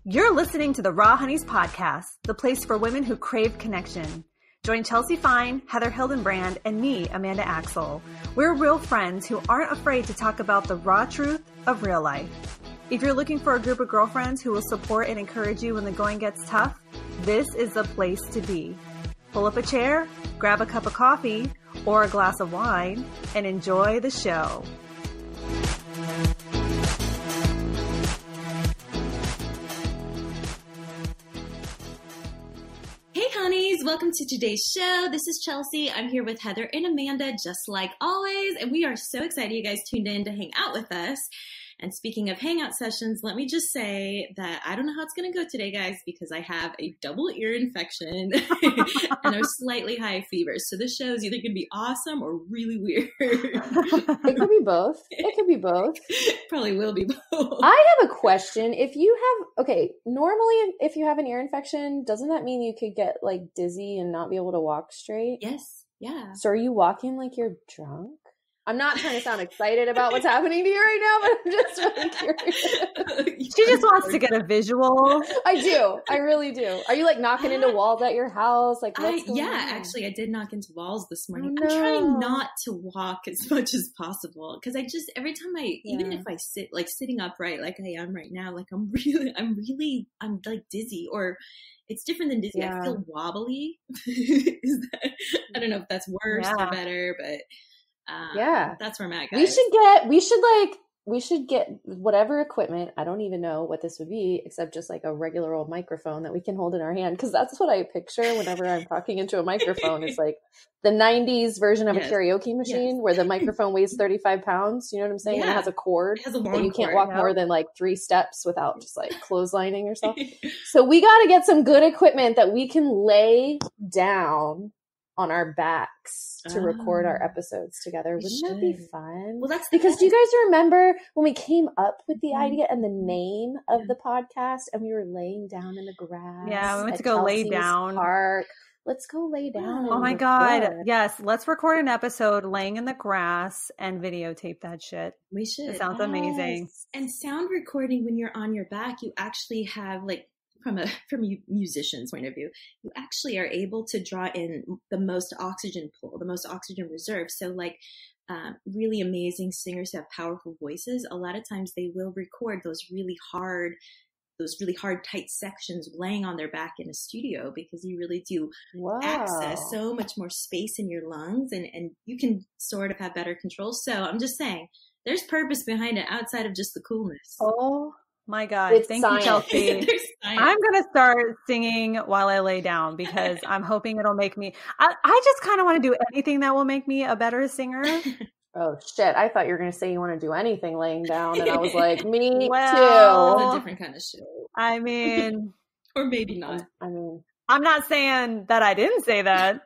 You're listening to the Raw Honeys podcast, the place for women who crave connection. Join Chelsea Fine, Heather Hildenbrand, and me, Amanda Axel. We're real friends who aren't afraid to talk about the raw truth of real life. If you're looking for a group of girlfriends who will support and encourage you when the going gets tough, this is the place to be. Pull up a chair, grab a cup of coffee or a glass of wine, and enjoy the show. Hey honeys, welcome to today's show. This is Chelsea. I'm here with Heather and Amanda, just like always, and we are so excited you guys tuned in to hang out with us. And speaking of hangout sessions, let me just say that I don't know how it's going to go today, guys, because I have a double ear infection and a slightly high fever. So this show is either going to be awesome or really weird. It could be both. It could be both. Probably will be both. I have a question. Normally if you have an ear infection, doesn't that mean you could get like dizzy and not be able to walk straight? Yes. Yeah. So are you walking like you're drunk? I'm not trying to sound excited about what's happening to you right now, but I'm just really curious. She just wants to get a visual. I do. I really do. Are you like knocking into walls at your house? Like, what's going on? Actually, I did knock into walls this morning. Oh, no. I'm trying not to walk as much as possible because I just every time even if I sit like sitting upright like I am right now, like I'm like dizzy or. It's different than dizzy. Yeah. I feel wobbly. I don't know if that's worse or better, but that's where I'm at, guys. We should get whatever equipment. I don't even know what this would be, except just like a regular old microphone that we can hold in our hand. Because that's what I picture whenever I'm talking into a microphone. It's like the 90s version of a karaoke machine where the microphone weighs 35 pounds. You know what I'm saying? Yeah. And it has a cord. It has a long and you can't cord, walk more than like 3 steps without just like clotheslining yourself. So we got to get some good equipment that we can lay down on our backs to record our episodes together. Wouldn't that be fun? Well, that's because do you guys remember when we came up with the idea and the name of the podcast and we were laying down in the grass? Yeah, we went to go lay down. Park. Let's go lay down. Oh my God. Yes. Let's record an episode laying in the grass and videotape that shit. We should. It sounds amazing. And sound recording when you're on your back, you actually have like, from a musician's point of view, you actually are able to draw in the most oxygen pull, the most oxygen reserve. So like really amazing singers who have powerful voices, a lot of times they will record those really hard, tight sections laying on their back in a studio because you really do access so much more space in your lungs and you can sort of have better control. So I'm just saying there's purpose behind it outside of just the coolness. Oh my God. Thank you, Chelsea. I'm going to start singing while I lay down because I'm hoping it'll make me, I just kind of want to do anything that will make me a better singer. Oh shit. I thought you were going to say you want to do anything laying down. And I was like, me too. It's a different kind of show. I mean. Or maybe not. I mean. I'm not saying that I didn't say that.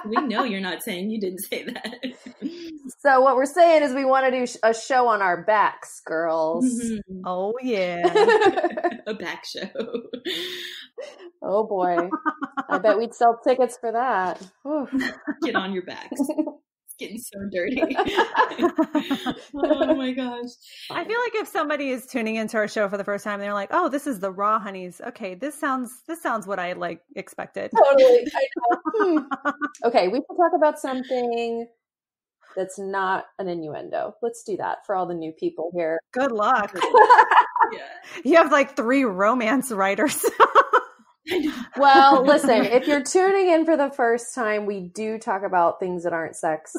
We know you're not saying you didn't say that. So what we're saying is we want to do a show on our backs, girls. Mm-hmm. Oh, yeah. A back show. Oh, boy. I bet we'd sell tickets for that. Get on your backs. It's getting so dirty. Oh, my gosh. I feel like if somebody is tuning into our show for the first time, they're like, oh, this is the Raw Honeys. Okay, this sounds what I like expected. Totally. I know. Okay, we can talk about something that's not an innuendo. Let's do that for all the new people here. Good luck. You have like 3 romance writers. Well, listen, if you're tuning in for the first time, we do talk about things that aren't sex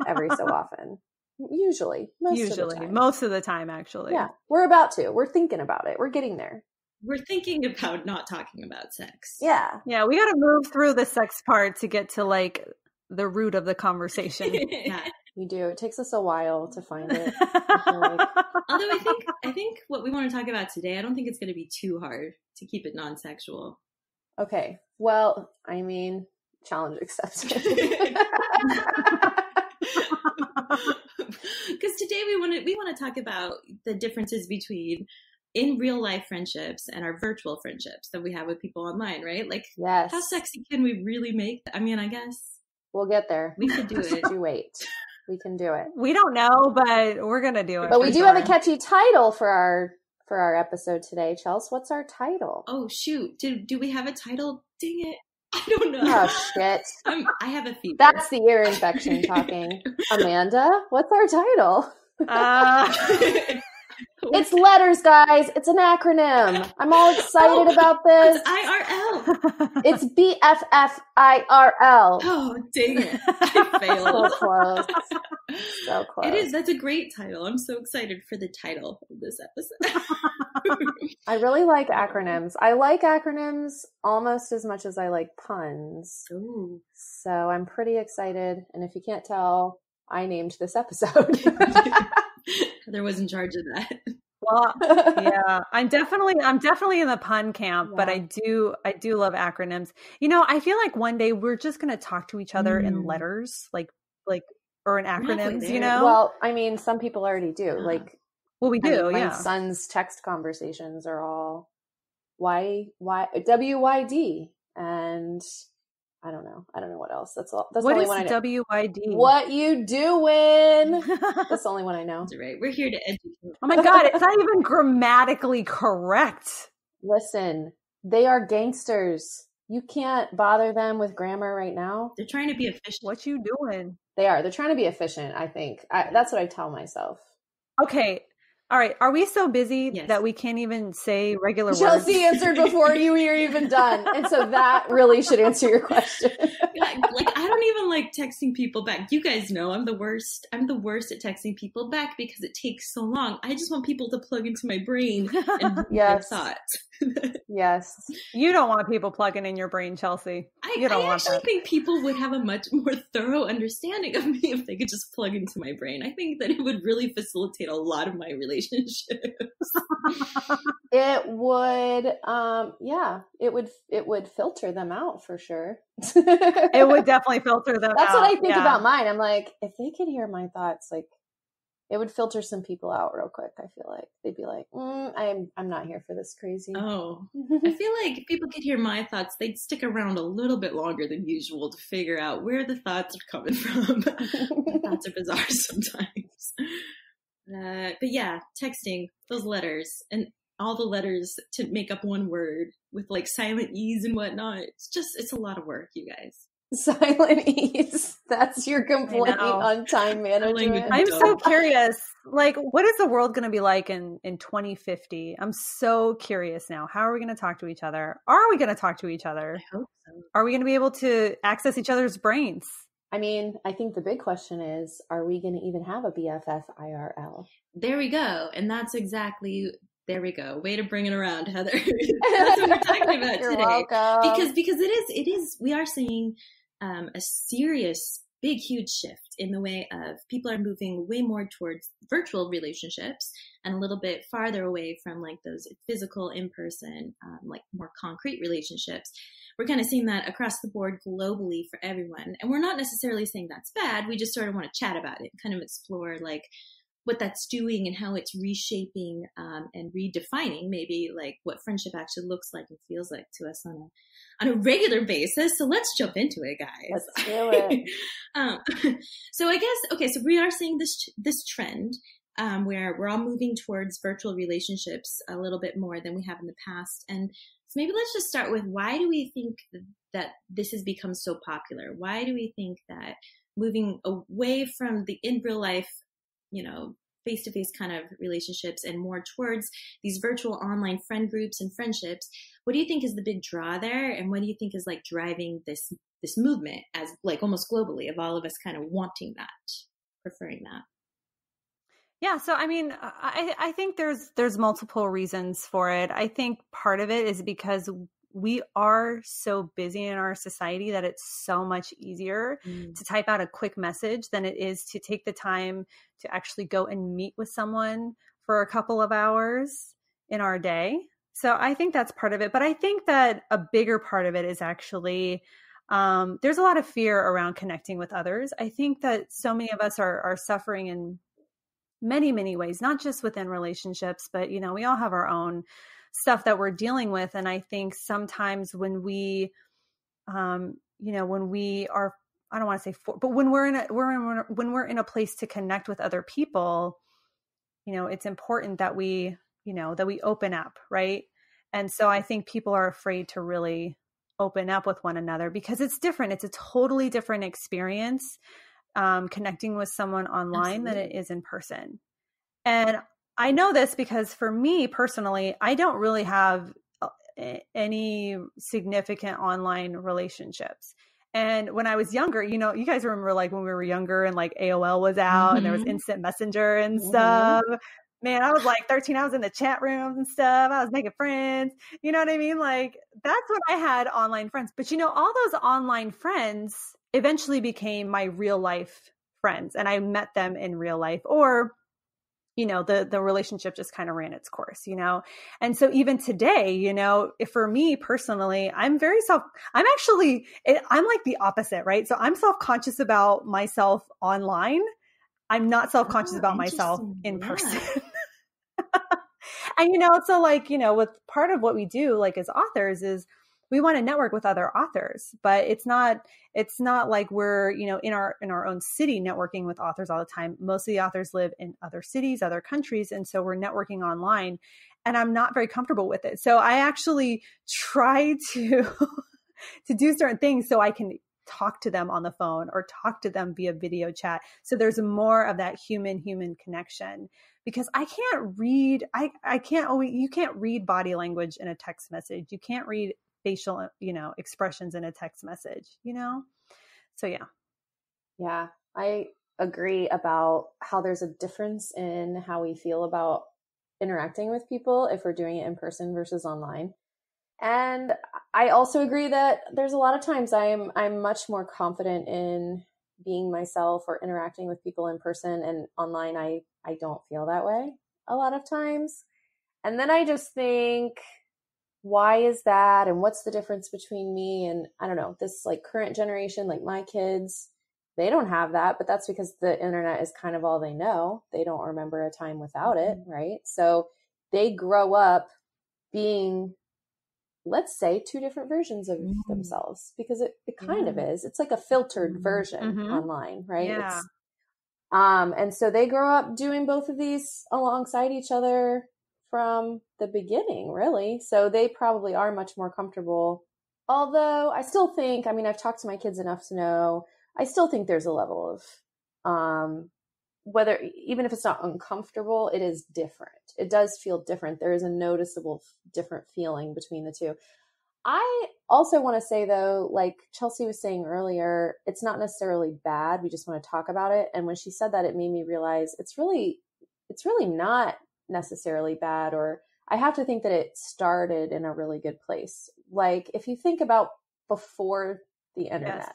every so often. Usually. Most of the time, actually. Yeah, we're thinking about it. We're getting there. We're thinking about not talking about sex. Yeah. Yeah, we got to move through the sex part to get to like the root of the conversation. Yeah. We do. It takes us a while to find it. Although I think what we want to talk about today, I don't think it's going to be too hard to keep it non-sexual. Okay. Well, I mean, challenge accepted. Because today we want to talk about the differences between in real life friendships and our virtual friendships that we have with people online, right? Like, yes. How sexy can we really make? I mean, I guess we'll get there. We could do it. You wait. We can do it. We don't know, but we're going to do it. But we do have a catchy title for for our episode today. Chels, what's our title? Oh, shoot. Do we have a title? Dang it. I don't know. Oh, shit. I have a fever. That's the ear infection talking. Amanda, what's our title? It's letters, guys. It's an acronym. I'm all excited about this. It's IRL. It's BFF IRL. Oh, dang it. I failed. So close. So close. It is. That's a great title. I'm so excited for the title of this episode. I really like acronyms. I like acronyms almost as much as I like puns. Ooh. So I'm pretty excited. And if you can't tell, I named this episode. Heather was in charge of that. Well, yeah, I'm definitely in the pun camp, Yeah. but I do love acronyms. You know, I feel like one day we're just going to talk to each other in letters, like or in acronyms. You know, well, I mean, some people already do. Like, well, we do. My yeah, son's text conversations are all WYD, and I don't know what else. That's all. That's what the only is one I know. WYD? What you doing? That's the only one I know. That's right. We're here to educate. Oh my God, it's not even grammatically correct. Listen, they are gangsters. You can't bother them with grammar right now. They're trying to be efficient. What you doing? They are. They're trying to be efficient, I think. That's what I tell myself. Okay. All right. Are we so busy Yes. that we can't even say regular Chelsea words? answered before you were even done. And so that really should answer your question. Like, I don't even like texting people back. You guys know I'm the worst. I'm the worst at texting people back because it takes so long. I just want people to plug into my brain and read Yes. their thoughts. Yes. You don't want people plugging in your brain, Chelsea. You don't I want actually that. think people would have a much more thorough understanding of me if they could just plug into my brain. I think that it would really facilitate a lot of my relationships. It would, it would filter them out for sure. It would definitely filter them That's out. what I think Yeah. about mine. I'm like, if they could hear my thoughts, like, it would filter some people out real quick. I feel like they'd be like, I'm not here for this crazy. Oh, I feel like if people could hear my thoughts, they'd stick around a little bit longer than usual to figure out where the thoughts are coming from. The thoughts are bizarre sometimes. But yeah, texting, those letters, and all the letters to make up one word with like silent E's and whatnot. It's a lot of work, you guys. Silent E's. That's your complaint on time management. I'm so curious. Like, what is the world going to be like in 2050? I'm so curious now. How are we going to talk to each other? Are we going to talk to each other? I hope so. Are we going to be able to access each other's brains? I mean, I think the big question is, are we going to even have a BFF IRL? There we go. And that's exactly, there we go. Way to bring it around, Heather. That's what we're talking about You're today. welcome. Because it is, we are seeing a serious, big, huge shift in the way of people are moving way more towards virtual relationships and a little bit farther away from like those physical, in-person, like more concrete relationships. We're kind of seeing that across the board globally for everyone. And we're not necessarily saying that's bad. We just sort of want to chat about it, kind of explore like what that's doing and how it's reshaping and redefining maybe like what friendship actually looks like and feels like to us on a regular basis. So let's jump into it, guys. Let's do it. So I guess, okay, so we are seeing this trend where we're all moving towards virtual relationships a little bit more than we have in the past. And so maybe let's just start with, why do we think that this has become so popular? Why do we think that moving away from the in real life, face-to-face kind of relationships and more towards these virtual online friend groups and friendships, what do you think is the big draw there? And what do you think is like driving this movement as like almost globally of all of us kind of wanting that, preferring that? Yeah. So, I mean, I think there's multiple reasons for it. I think part of it is because we are so busy in our society that it's so much easier to type out a quick message than it is to take the time to actually go and meet with someone for a couple of hours in our day. So I think that's part of it. But I think that a bigger part of it is actually there's a lot of fear around connecting with others. I think that so many of us are suffering in many, many ways, not just within relationships, but, we all have our own stuff that we're dealing with. And I think sometimes when we, when we are, I don't want to say but when we're in a place to connect with other people, it's important that we that we open up, right? And so I think people are afraid to really open up with one another because it's different. It's a totally different experience connecting with someone online than it is in person. And I know this because for me personally, I don't really have any significant online relationships. And when I was younger, you guys remember like when we were younger and like AOL was out and there was instant messenger and stuff. Man, I was like 13. I was in the chat rooms and stuff. I was making friends. You know what I mean? Like that's when I had online friends. But all those online friends eventually became my real life friends. And I met them in real life, or the relationship just kind of ran its course, And so even today, if for me personally, I'm like the opposite, right? So I'm self-conscious about myself online. I'm not self-conscious about myself in person. And, so like, with part of what we do, like as authors is we want to network with other authors, but it's not like we're, in our own city networking with authors all the time. Most of the authors live in other cities, other countries. And so we're networking online and I'm not very comfortable with it. So I actually try to, to do certain things so I can talk to them on the phone or talk to them via video chat. So there's more of that human connection because I can't read, you can't read body language in a text message. You can't read facial, expressions in a text message, So yeah. Yeah, I agree about how there's a difference in how we feel about interacting with people if we're doing it in person versus online. And I also agree that there's a lot of times I'm much more confident in being myself or interacting with people in person, and online I don't feel that way a lot of times. And then I just think, why is that? And what's the difference between me and, I don't know, this like current generation, like my kids, they don't have that, but that's because the internet is kind of all they know. They don't remember a time without it, right? So they grow up being, let's say, two different versions of themselves, because it kind of is. It's like a filtered version online, right? Yeah. And so they grow up doing both of these alongside each other from the beginning, really. So they probably are much more comfortable. Although I still think, I've talked to my kids enough to know, I still think there's a level of, whether, even if it's not uncomfortable, it is different. It does feel different. There is a noticeable different feeling between the two. I also want to say though, like Chelsea was saying earlier, it's not necessarily bad. We just want to talk about it. And when she said that, it made me realize it's really not necessarily bad, or I have to think that it started in a really good place. Like if you think about before the internet,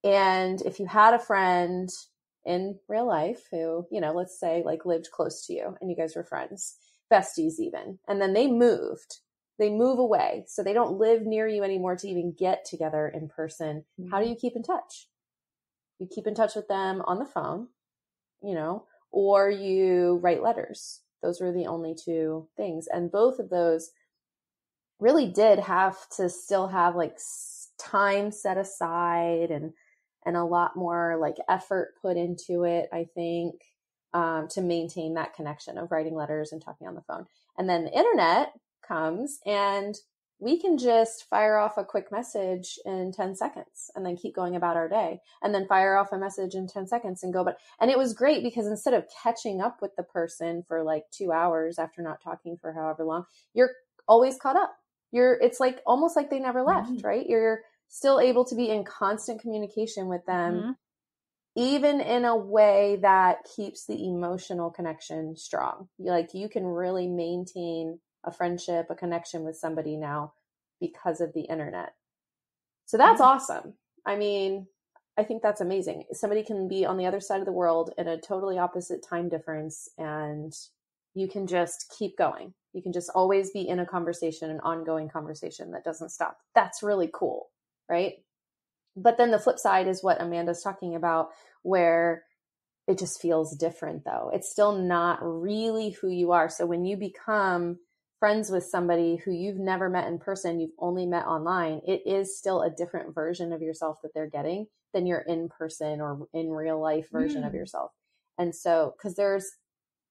and if you had a friend in real life who, let's say like lived close to you and you guys were friends, besties even, and then they move away. So they don't live near you anymore to even get together in person. How do you keep in touch? You keep in touch with them on the phone, or you write letters. Those were the only two things. And both of those really did have to still have like time set aside and a lot more like effort put into it, I think, to maintain that connection of writing letters and talking on the phone. And then the internet comes and we can just fire off a quick message in 10 seconds and then keep going about our day, and then fire off a message in 10 seconds and go. And it was great because instead of catching up with the person for like 2 hours after not talking for however long, you're always caught up. It's like almost like they never left, right? You're still able to be in constant communication with them, even in a way that keeps the emotional connection strong. Like you can really maintain a friendship, a connection with somebody now because of the internet. So that's awesome. I think that's amazing. Somebody can be on the other side of the world in a totally opposite time difference, and you can just keep going. You can just always be in a conversation, an ongoing conversation that doesn't stop. That's really cool, right? But then the flip side is what Amanda's talking about, where it just feels different though. It's still not really who you are. So when you become friends with somebody who you've never met in person, you've only met online, it is still a different version of yourself that they're getting than your in person or in real life version of yourself. And so, because there's,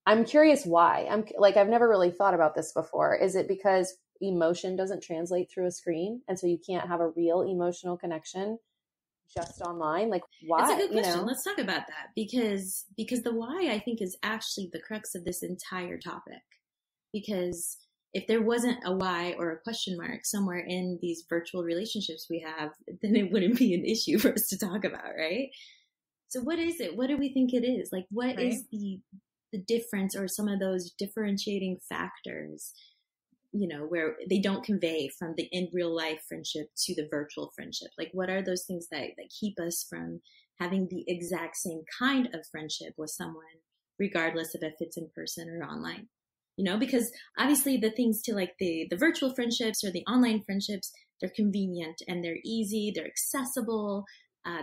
I'm curious why. I've never really thought about this before. Is it because emotion doesn't translate through a screen, and so you can't have a real emotional connection just online? Like, why? It's a good question. Let's talk about that, because the why, I think, is actually the crux of this entire topic. Because if there wasn't a why or a question mark somewhere in these virtual relationships we have, then it wouldn't be an issue for us to talk about, right? So what is it? What do we think it is? Like, what is the difference, or some of those differentiating factors, where they don't convey from the in real life friendship to the virtual friendship? Like, what are those things that keep us from having the exact same kind of friendship with someone, regardless of if it's in person or online? Because obviously the things to like the virtual friendships or the online friendships, they're convenient and they're easy, they're accessible.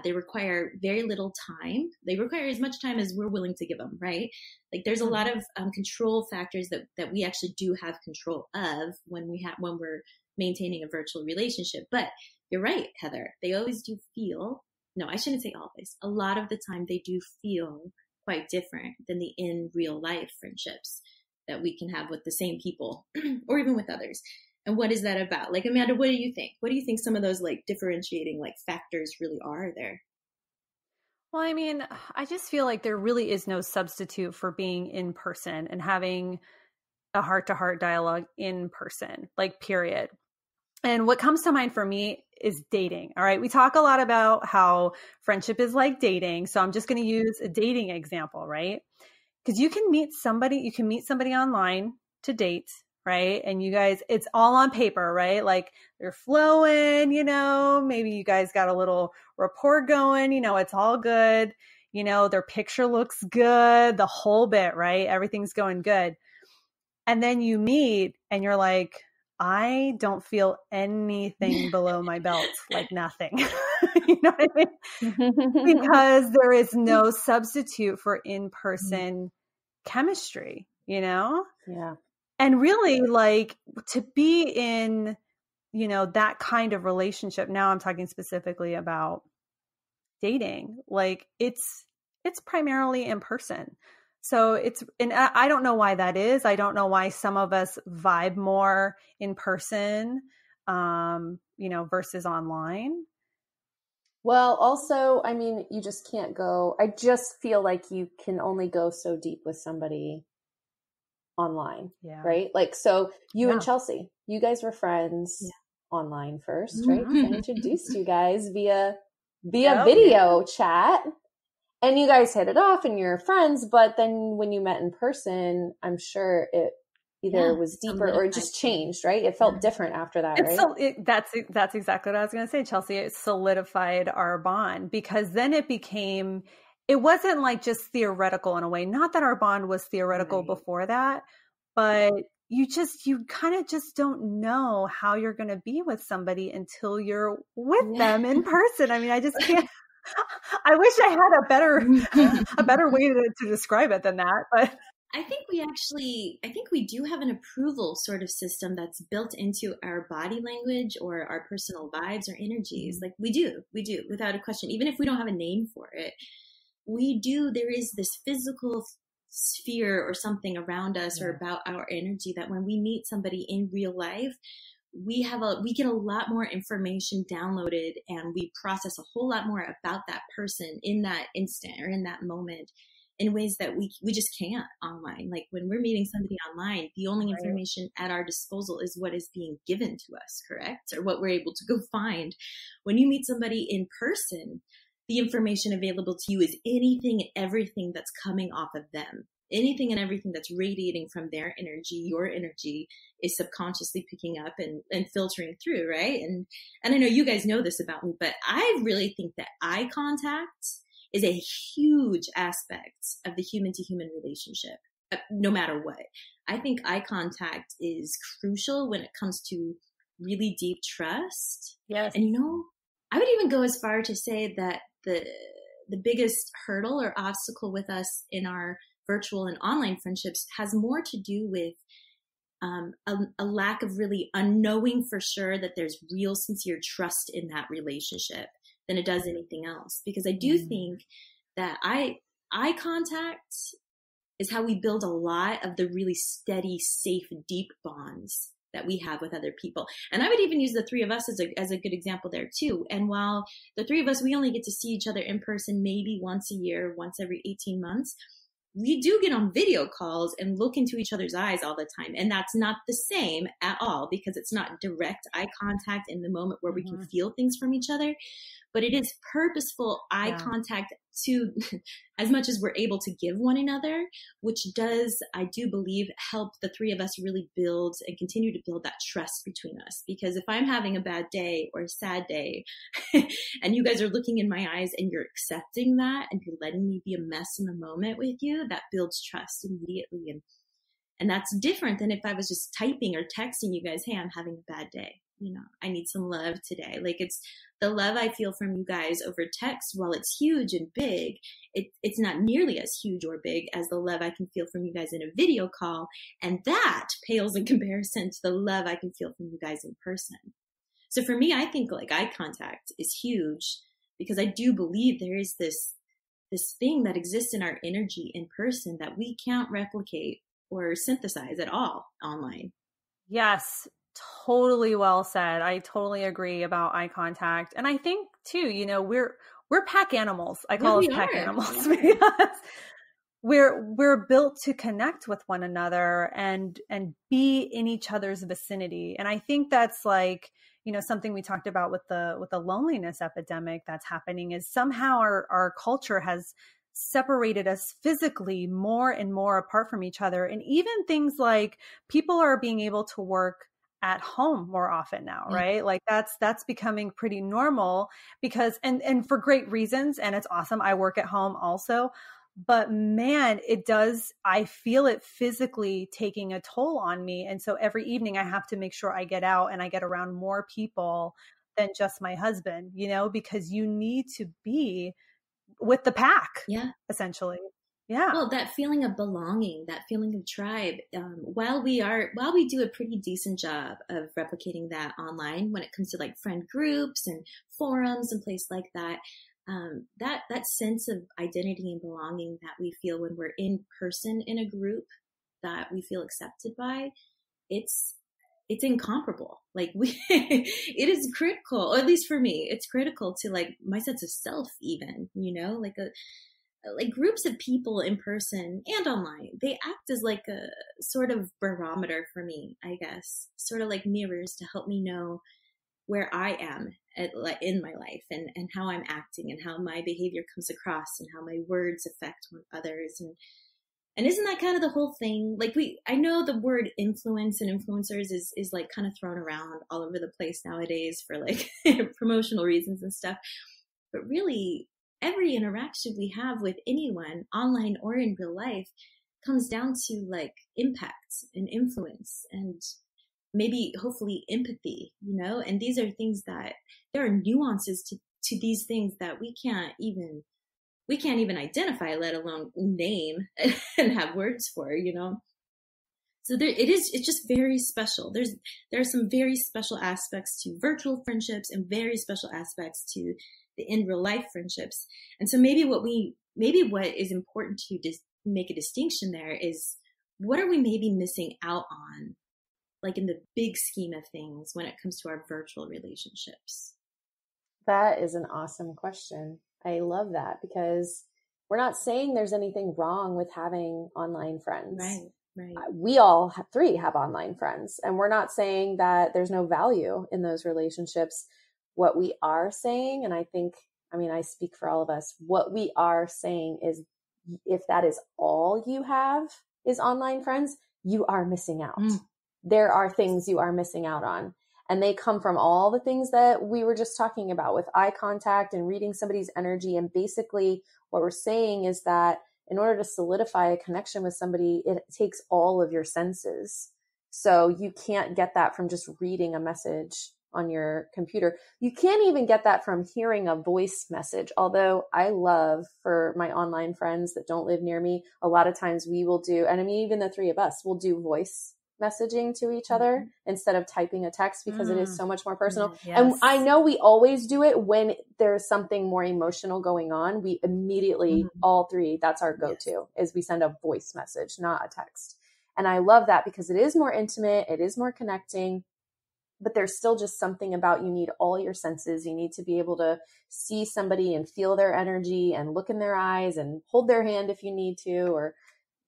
They require very little time. They require as much time as we're willing to give them, right? Like, there's a lot of control factors that we actually do have control of when we're maintaining a virtual relationship. But you're right, Heather. They always do feel, no, I shouldn't say always. A lot of the time they do feel quite different than the in real life friendships that we can have with the same people or even with others. And what is that about? Like, Amanda, what do you think? What do you think some of those like differentiating like factors really are there? Well, I mean, I just feel like there really is no substitute for being in person and having a heart-to-heart dialogue in person, like, period. And what comes to mind for me is dating. All right. We talk a lot about how friendship is like dating. So I'm just going to use a dating example, right? Because you can meet somebody online to date, right? And you guys, it's all on paper, right? Like, they're flowing, maybe you guys got a little rapport going, it's all good. Their picture looks good, the whole bit, right? Everything's going good. And then you meet and you're like, I don't feel anything below my belt, like nothing. You know what I mean? Because there is no substitute for in-person chemistry, Yeah. And really, like, to be in, that kind of relationship. Now I'm talking specifically about dating. Like, it's primarily in person. So and I don't know why that is. I don't know why some of us vibe more in person, versus online. Well, also, I mean, you just can't go. I just feel like you can only go so deep with somebody online, right? Like, so you and Chelsea, you guys were friends online first, right? I introduced you guys via video chat, and you guys hit it off and you're friends. But then when you met in person, I'm sure it either was deeper or it just changed, right? It felt different after that, right? So that's exactly what I was going to say, Chelsea. It solidified our bond, because then it wasn't like just theoretical in a way. Not that our bond was theoretical before that, but you kind of just don't know how you're going to be with somebody until you're with them in person. I mean, I just can't. I wish I had a better way to describe it than that, but. I think we do have an approval sort of system that's built into our body language or our personal vibes or energies. Like, we do, without a question. Even if we don't have a name for it, we do. There is this physical sphere or something around us or about our energy that when we meet somebody in real life, we get a lot more information downloaded, and we process a whole lot more about that person in that instant or in that moment, in ways that we just can't online. Like, when we're meeting somebody online, the only information at our disposal is what is being given to us, correct? Or what we're able to go find. When you meet somebody in person, the information available to you is anything and everything that's coming off of them. Anything and everything that's radiating from their energy, your energy, is subconsciously picking up and filtering through, right? And I know you guys know this about me, but I really think that eye contact is a huge aspect of the human-to-human relationship, no matter what. I think eye contact is crucial when it comes to really deep trust. Yes. And, I would even go as far to say that the biggest hurdle or obstacle with us in our virtual and online friendships has more to do with a lack of really unknowing for sure that there's real, sincere trust in that relationship than it does anything else. Because I do think that eye contact is how we build a lot of the really steady, safe, deep bonds that we have with other people. And I would even use the three of us as a good example there too. And while the three of us, we only get to see each other in person maybe once a year, once every 18 months, we do get on video calls and look into each other's eyes all the time. And that's not the same at all, because it's not direct eye contact in the moment where we can feel things from each other, but it is purposeful eye contact to as much as we're able to give one another, which does, I do believe, help the three of us really build and continue to build that trust between us. Because if I'm having a bad day or a sad day and you guys are looking in my eyes and you're accepting that and you're letting me be a mess in the moment with you, that builds trust immediately. And that's different than if I was just typing or texting you guys, hey, I'm having a bad day. I need some love today. Like, it's the love I feel from you guys over text, while it's huge and big, it's not nearly as huge or big as the love I can feel from you guys in a video call. And that pales in comparison to the love I can feel from you guys in person. So for me, I think like eye contact is huge, because I do believe there is this thing that exists in our energy in person that we can't replicate or synthesize at all online. Yes. Totally well said. I totally agree about eye contact. And I think too, we're pack animals. I call us pack animals because we're built to connect with one another and be in each other's vicinity. And I think that's like, something we talked about with the loneliness epidemic that's happening, is somehow our culture has separated us physically more and more apart from each other. And even things like people are being able to work at home more often now, right? Like that's becoming pretty normal, because, and for great reasons. And it's awesome. I work at home also, but man, I feel it physically taking a toll on me. And so every evening I have to make sure I get out and I get around more people than just my husband, because you need to be with the pack, essentially. Yeah. Well, that feeling of belonging, that feeling of tribe, while we do a pretty decent job of replicating that online when it comes to like friend groups and forums and places like that, that sense of identity and belonging that we feel when we're in person in a group that we feel accepted by, it's incomparable. Like it is critical, or at least for me, it's critical to like my sense of self even, like groups of people in person and online, they act as like a sort of barometer for me, I guess, sort of like mirrors to help me know where I am in my life and how I'm acting and how my behavior comes across and how my words affect others. And isn't that kind of the whole thing? Like I know the word influence and influencers is like kind of thrown around all over the place nowadays for like promotional reasons and stuff. But really, every interaction we have with anyone, online or in real life, comes down to like impact and influence and maybe hopefully empathy, and these are things that there are nuances to these things that we can't even identify, let alone name and have words for, So it's just very special. There are some very special aspects to virtual friendships and very special aspects to the in real life friendships. And so maybe what is important to make a distinction there is, what are we maybe missing out on, like in the big scheme of things when it comes to our virtual relationships? That is an awesome question. I love that, because we're not saying there's anything wrong with having online friends. Right. We all three have online friends, and we're not saying that there's no value in those relationships. What we are saying, and I speak for all of us, what we are saying is, if that is all you have is online friends, you are missing out. There are things you are missing out on. And they come from all the things that we were just talking about with eye contact and reading somebody's energy. And basically what we're saying is that in order to solidify a connection with somebody, it takes all of your senses. So you can't get that from just reading a message on your computer. You can't even get that from hearing a voice message. Although I love, for my online friends that don't live near me, a lot of times we will do, and I mean, even the three of us will do voice messaging to each other instead of typing a text, because it is so much more personal. Yes. And I know we always do it when there's something more emotional going on. We immediately, all three, that's our go-to, is we send a voice message, not a text. And I love that because it is more intimate. It is more connecting, but there's still just something about, you need all your senses. You need to be able to see somebody and feel their energy and look in their eyes and hold their hand if you need to, or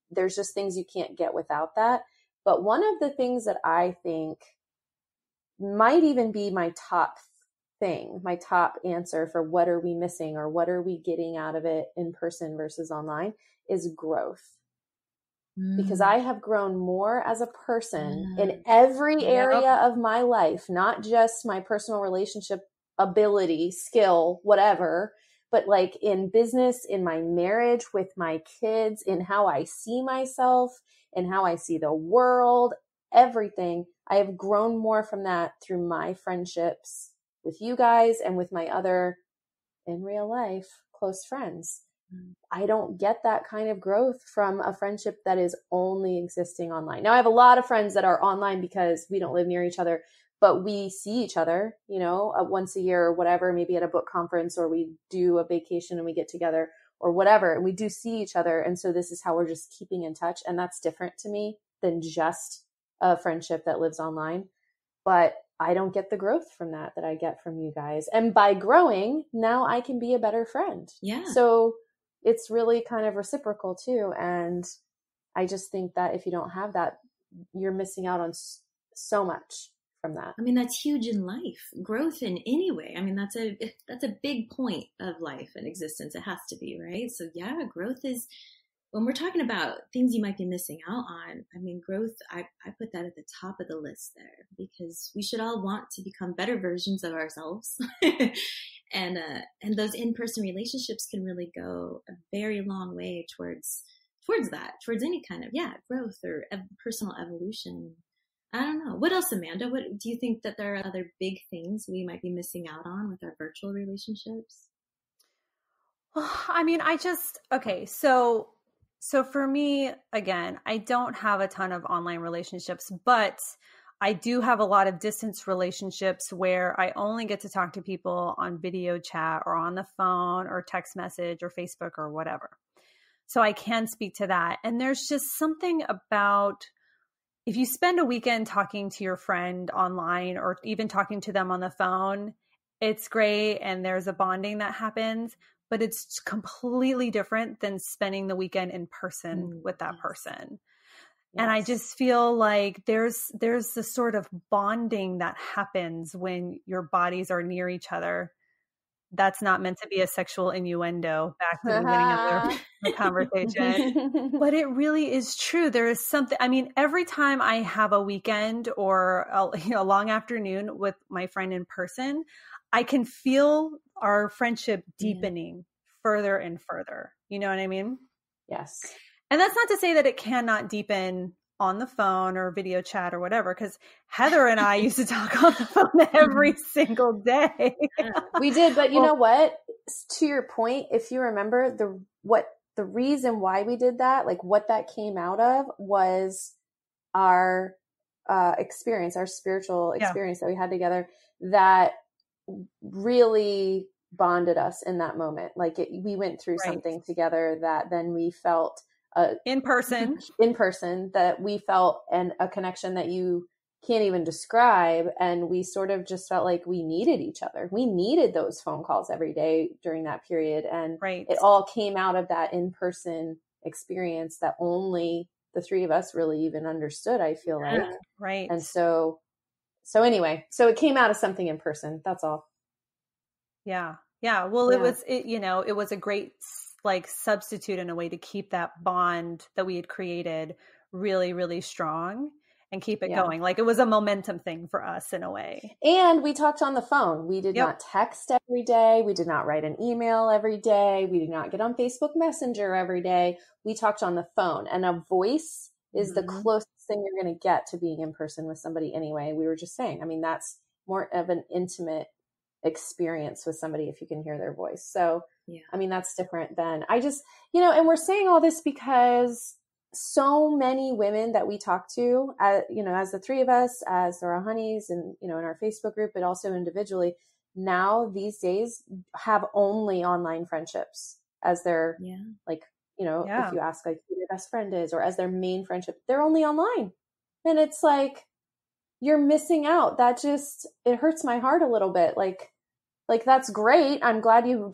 there's just things you can't get without that. But one of the things that I think might even be my top thing, my top answer for what are we missing or what are we getting out of it in person versus online, is growth. Because I have grown more as a person in every area of my life, not just my personal relationship ability, skill, whatever, but like in business, in my marriage, with my kids, in how I see myself, in how I see the world, everything. I have grown more from that through my friendships with you guys and with my other, in real life, close friends. I don't get that kind of growth from a friendship that is only existing online. Now, I have a lot of friends that are online because we don't live near each other, but we see each other, you know, once a year or whatever, maybe at a book conference, or we do a vacation and we get together or whatever, and we do see each other. And so this is how we're just keeping in touch. And that's different to me than just a friendship that lives online. But I don't get the growth from that I get from you guys. And by growing, now I can be a better friend. Yeah. So it's really kind of reciprocal too. And I just think that if you don't have that, you're missing out on so much from that. I mean, that's huge in life. Growth in any way. I mean, that's a big point of life and existence. It has to be, right? So yeah, growth is, when we're talking about things you might be missing out on, I mean, growth, I put that at the top of the list there, because we should all want to become better versions of ourselves. And those in-person relationships can really go a very long way towards that, towards any kind of, growth or personal evolution. I don't know. What else, Amanda? What do you think that there are other big things we might be missing out on with our virtual relationships? I mean, so for me, again, I don't have a ton of online relationships, but I do have a lot of distance relationships where I only get to talk to people on video chat or on the phone or text message or Facebook or whatever. So I can speak to that. And there's just something about, if you spend a weekend talking to your friend online or even talking to them on the phone, it's great. And there's a bonding that happens, but it's completely different than spending the weekend in person with that person. Yes. And I just feel like there's this sort of bonding that happens when your bodies are near each other. That's not meant to be a sexual innuendo, back to the beginning of the conversation. But it really is true. There is something, I mean, every time I have a weekend or a long afternoon with my friend in person, I can feel our friendship deepening further and further. You know what I mean? Yes. And that's not to say that it cannot deepen on the phone or video chat or whatever, because Heather and I used to talk on the phone every single day. We did, but you know what? To your point, if you remember, the reason why we did that, like what that came out of, was our experience, our spiritual experience that we had together, that really bonded us in that moment. Like we went through something together that then we felt in person that we felt, and a connection that you can't even describe. And we sort of just felt like we needed each other. We needed those phone calls every day during that period. And it all came out of that in-person experience that only the three of us really even understood, I feel like. Right. And so anyway, so it came out of something in person. That's all. Yeah. Yeah. Well, it was a great substitute in a way to keep that bond that we had created really, really strong and keep it going. Like it was a momentum thing for us in a way. And we talked on the phone. We did not text every day. We did not write an email every day. We did not get on Facebook Messenger every day. We talked on the phone, and a voice is the closest thing you're going to get to being in person with somebody anyway. We were just saying, I mean, that's more of an intimate experience with somebody if you can hear their voice. So, I mean, that's different than I just, and we're saying all this because so many women that we talk to, as the three of us, as the Raw Honeys, and, in our Facebook group, but also individually, now these days have only online friendships as their, if you ask like who their best friend is or as their main friendship, they're only online. And it's like, you're missing out. It hurts my heart a little bit. Like that's great. I'm glad you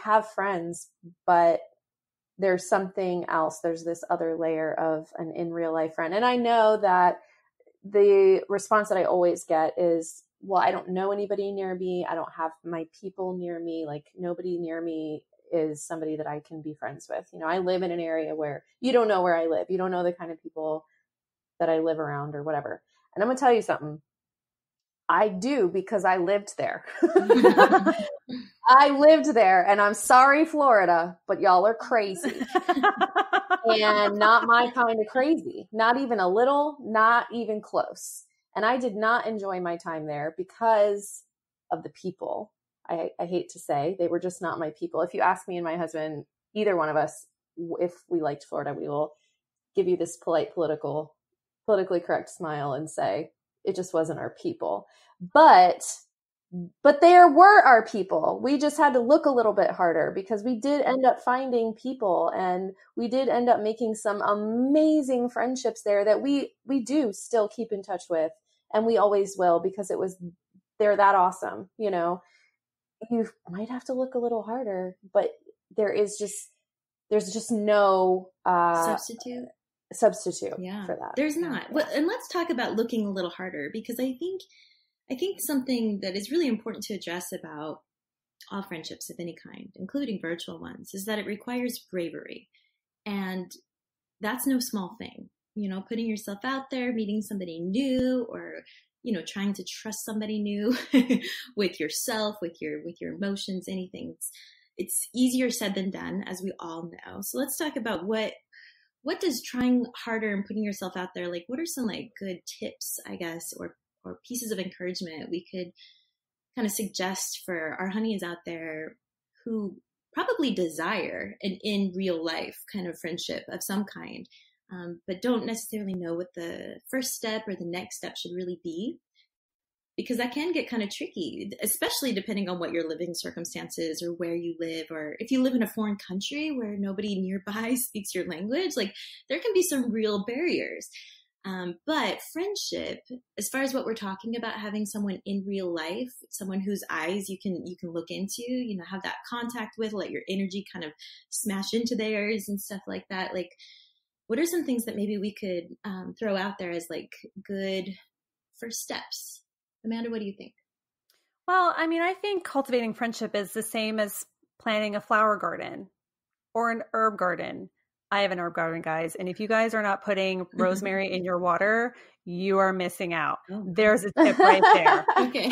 have friends, but there's something else. There's this other layer of an in real life friend. And I know that the response that I always get is, well, I don't know anybody near me. I don't have my people near me. Like nobody near me is somebody that I can be friends with. I live in an area where you don't know where I live. You don't know the kind of people that I live around or whatever. And I'm going to tell you something. I do, because I lived there. I lived there, and I'm sorry, Florida, but y'all are crazy. And not my kind of crazy. Not even a little, not even close. And I did not enjoy my time there because of the people. I hate to say, they were just not my people. If you ask me and my husband, either one of us, if we liked Florida, we will give you this politically correct smile and say, it just wasn't our people. But there were our people. We just had to look a little bit harder, because we did end up finding people, and we did end up making some amazing friendships there that we do still keep in touch with, and we always will, because they're that awesome. You might have to look a little harder, but there's just no substitute for that. There's not. Well, and let's talk about looking a little harder, because I think something that is really important to address about all friendships of any kind, including virtual ones, is that it requires bravery. And that's no small thing. Putting yourself out there, meeting somebody new, or, trying to trust somebody new with yourself, with your emotions, anything. It's easier said than done, as we all know. So let's talk about what does trying harder and putting yourself out there, like, what are some like good tips, I guess, or pieces of encouragement we could kind of suggest for our honeys out there who probably desire an in real life kind of friendship of some kind, but don't necessarily know what the first step or the next step should really be? Because that can get kind of tricky, especially depending on what your living circumstances or where you live, or if you live in a foreign country where nobody nearby speaks your language, like there can be some real barriers. But friendship, as far as what we're talking about, having someone in real life, someone whose eyes you can look into, have that contact with, let your energy kind of smash into theirs and stuff like that. Like, what are some things that maybe we could throw out there as like good first steps? Amanda, what do you think? Well, I think cultivating friendship is the same as planting a flower garden or an herb garden. I have an herb garden, guys. And if you guys are not putting rosemary in your water, you are missing out. Oh. There's a tip right there.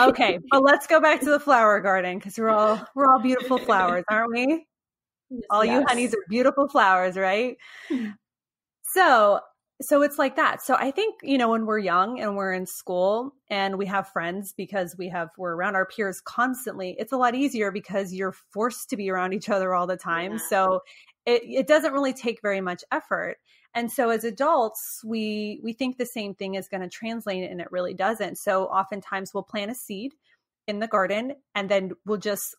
Okay. But let's go back to the flower garden, because we're all beautiful flowers, aren't we? Yes, all you honeys are beautiful flowers, right? So it's like that. So I think, when we're young and we're in school and we have friends, because we're around our peers constantly, it's a lot easier because you're forced to be around each other all the time. Yeah. So it doesn't really take very much effort. And so as adults, we think the same thing is going to translate, and it really doesn't. So oftentimes we'll plant a seed in the garden, and then we'll just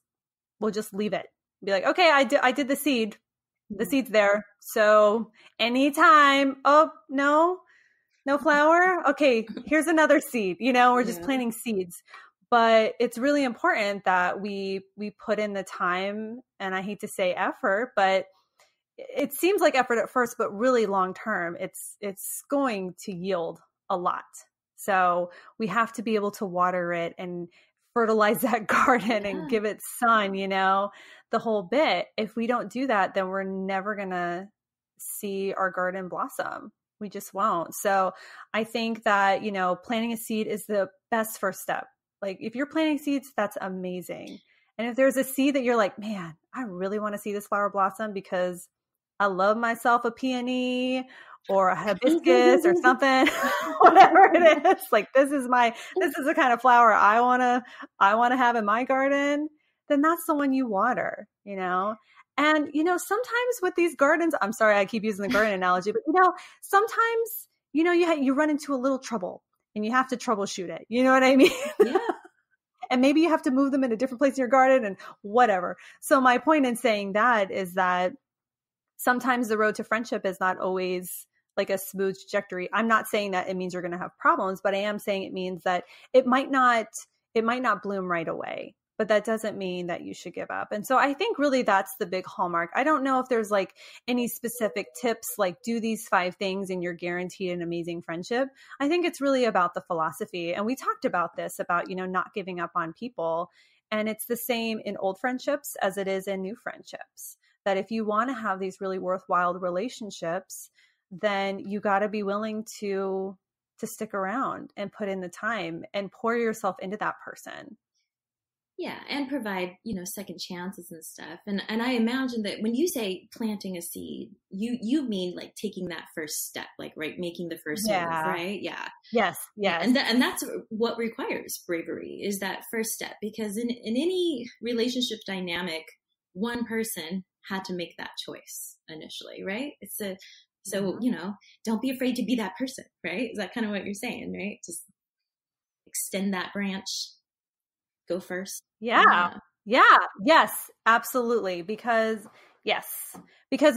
leave it. Be like, okay, I did the seed. The seed's there. So anytime, oh, no flower. Okay, here's another seed. We're just planting seeds. But it's really important that we put in the time, and I hate to say effort, but it seems like effort at first, but really long term, it's going to yield a lot. So we have to be able to water it and fertilize that garden and give it sun, the whole bit. If we don't do that, then we're never going to see our garden blossom. We just won't. So I think that, planting a seed is the best first step. Like if you're planting seeds, that's amazing. And if there's a seed that you're like, man, I really want to see this flower blossom because I love myself a peony or a hibiscus or something, whatever it is. Like this is the kind of flower I want to have in my garden. Then that's the one you water, And, sometimes with these gardens, I'm sorry, I keep using the garden analogy, but, sometimes, you run into a little trouble and you have to troubleshoot it. You know what I mean? Yeah. And maybe you have to move them in a different place in your garden and whatever. So my point in saying that is that sometimes the road to friendship is not always like a smooth trajectory. I'm not saying that it means you're going to have problems, but I am saying it means that it might not bloom right away, but that doesn't mean that you should give up. And so I think really that's the big hallmark. I don't know if there's like any specific tips, like do these 5 things and you're guaranteed an amazing friendship. I think it's really about the philosophy. And we talked about this, about, not giving up on people. And it's the same in old friendships as it is in new friendships, that if you want to have these really worthwhile relationships, then you got to be willing to stick around and put in the time and pour yourself into that person. Yeah, and provide, second chances and stuff. And I imagine that when you say planting a seed, you mean like taking that first step, like, right, making the first move, right? Yeah. Yes. And that's what requires bravery, is that first step, because in any relationship dynamic, one person had to make that choice initially, right? So, don't be afraid to be that person, right? Is that kind of what you're saying, right? Just extend that branch. Go first. Yeah. Yes, absolutely. Because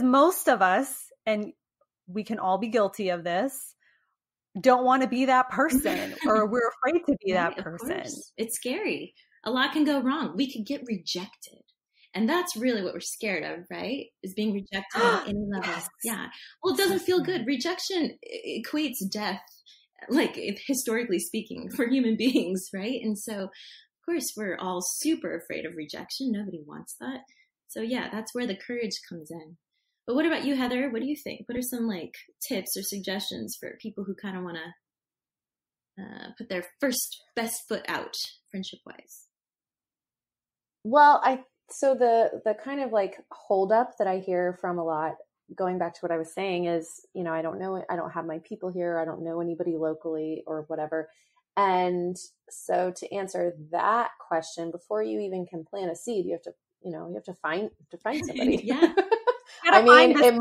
most of us, and we can all be guilty of this, don't want to be that person, or we're afraid to be that person. It's scary. A lot can go wrong. We could get rejected. And that's really what we're scared of, right? Is being rejected at any level. Yes. Yeah. Well, it doesn't feel good. Rejection equates death, like historically speaking, for human beings, right? And so, of course, we're all super afraid of rejection. Nobody wants that. So yeah, that's where the courage comes in. But what about you, Heather? What do you think? What are some like tips or suggestions for people who kind of want to put their first best foot out friendship wise? Well, so the kind of like hold up that I hear from a lot, going back to what I was saying, is, I don't know, I don't have my people here. I don't know anybody locally or whatever. And so to answer that question, before you even can plant a seed, you have to find somebody. Yeah. I mean, it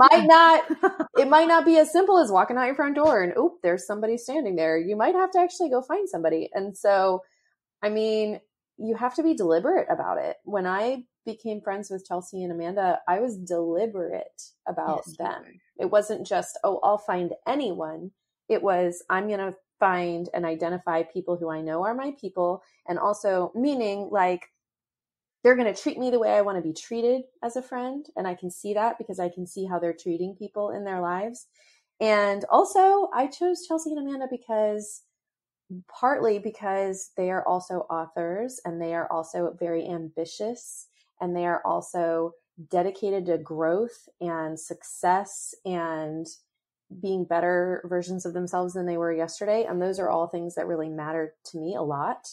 might not be as simple as walking out your front door and, oop, there's somebody standing there. You might have to actually go find somebody. And so, I mean, you have to be deliberate about it. When I became friends with Chelsea and Amanda, I was deliberate about them. It wasn't just, oh, I'll find anyone. It was, I'm going to find and identify people who I know are my people. And also meaning like, they're going to treat me the way I want to be treated as a friend. And I can see that because I can see how they're treating people in their lives. And also I chose Chelsea and Amanda partly because they are also authors, and they are also very ambitious, and they are also dedicated to growth and success and being better versions of themselves than they were yesterday. And those are all things that really mattered to me a lot.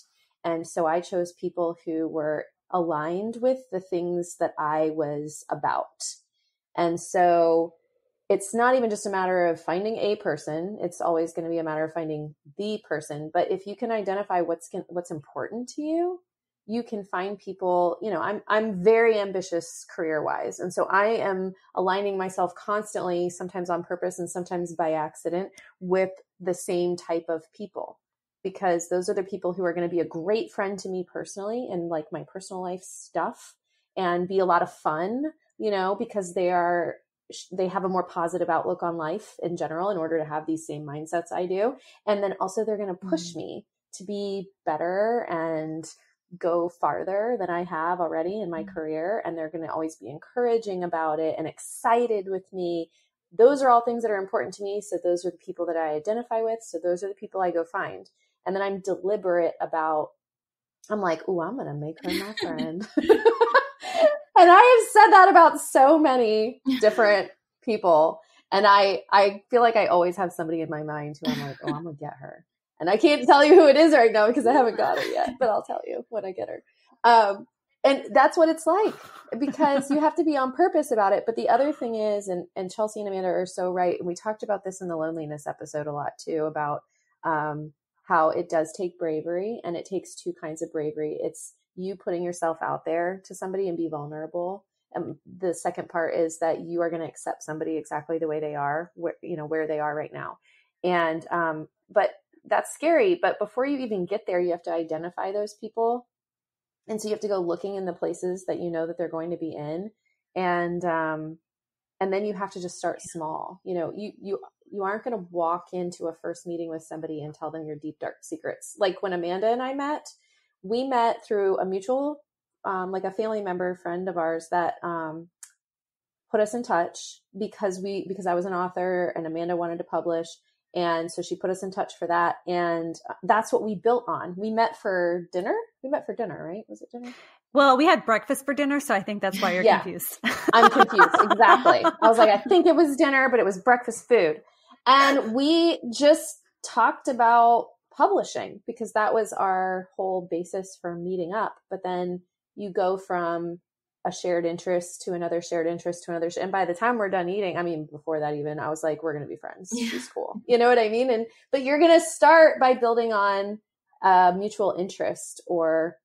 And so I chose people who were aligned with the things that I was about. And so it's not even just a matter of finding a person. It's always going to be a matter of finding the person. But if you can identify what's important to you, you can find people. I'm very ambitious career-wise. And so I am aligning myself constantly, sometimes on purpose and sometimes by accident, with the same type of people, because those are the people who are going to be a great friend to me personally and like my personal life stuff, and be a lot of fun, because they have a more positive outlook on life in general in order to have these same mindsets I do. And then also they're going to push me to be better and go farther than I have already in my career. And they're going to always be encouraging about it and excited with me. Those are all things that are important to me. So those are the people that I identify with. So those are the people I go find. And then I'm deliberate about, I'm like, oh, I'm going to make her my friend. And I have said that about so many different people. And I feel like I always have somebody in my mind who I'm like, oh, I'm going to get her. And I can't tell you who it is right now because I haven't got her yet, but I'll tell you when I get her. And that's what it's like, because you have to be on purpose about it. But the other thing is, and Chelsea and Amanda are so right. And we talked about this in the loneliness episode a lot too, about how it does take bravery, and it takes 2 kinds of bravery. It's you putting yourself out there to somebody and be vulnerable. the second part is that you are going to accept somebody exactly the way they are, where they are right now. And, but that's scary. But before you even get there, you have to identify those people. And so you have to go looking in the places that that they're going to be in. And then you have to just start small. You aren't going to walk into a first meeting with somebody and tell them your deep, dark secrets. Like when Amanda and I met, we met through a mutual, like a family member friend of ours that put us in touch because I was an author and Amanda wanted to publish. And so she put us in touch for that. And that's what we built on. We met for dinner. Right? Was it dinner? Well, we had breakfast for dinner. So I think that's why you're confused. I'm confused. Exactly. I was like, I think it was dinner, but it was breakfast food. And we just talked about publishing because that was our whole basis for meeting up. But then you go from a shared interest to another shared interest to another. And by the time we're done eating, I mean, before that even, I was like, we're going to be friends. She's cool. You know what I mean? But you're going to start by building on mutual interest, or,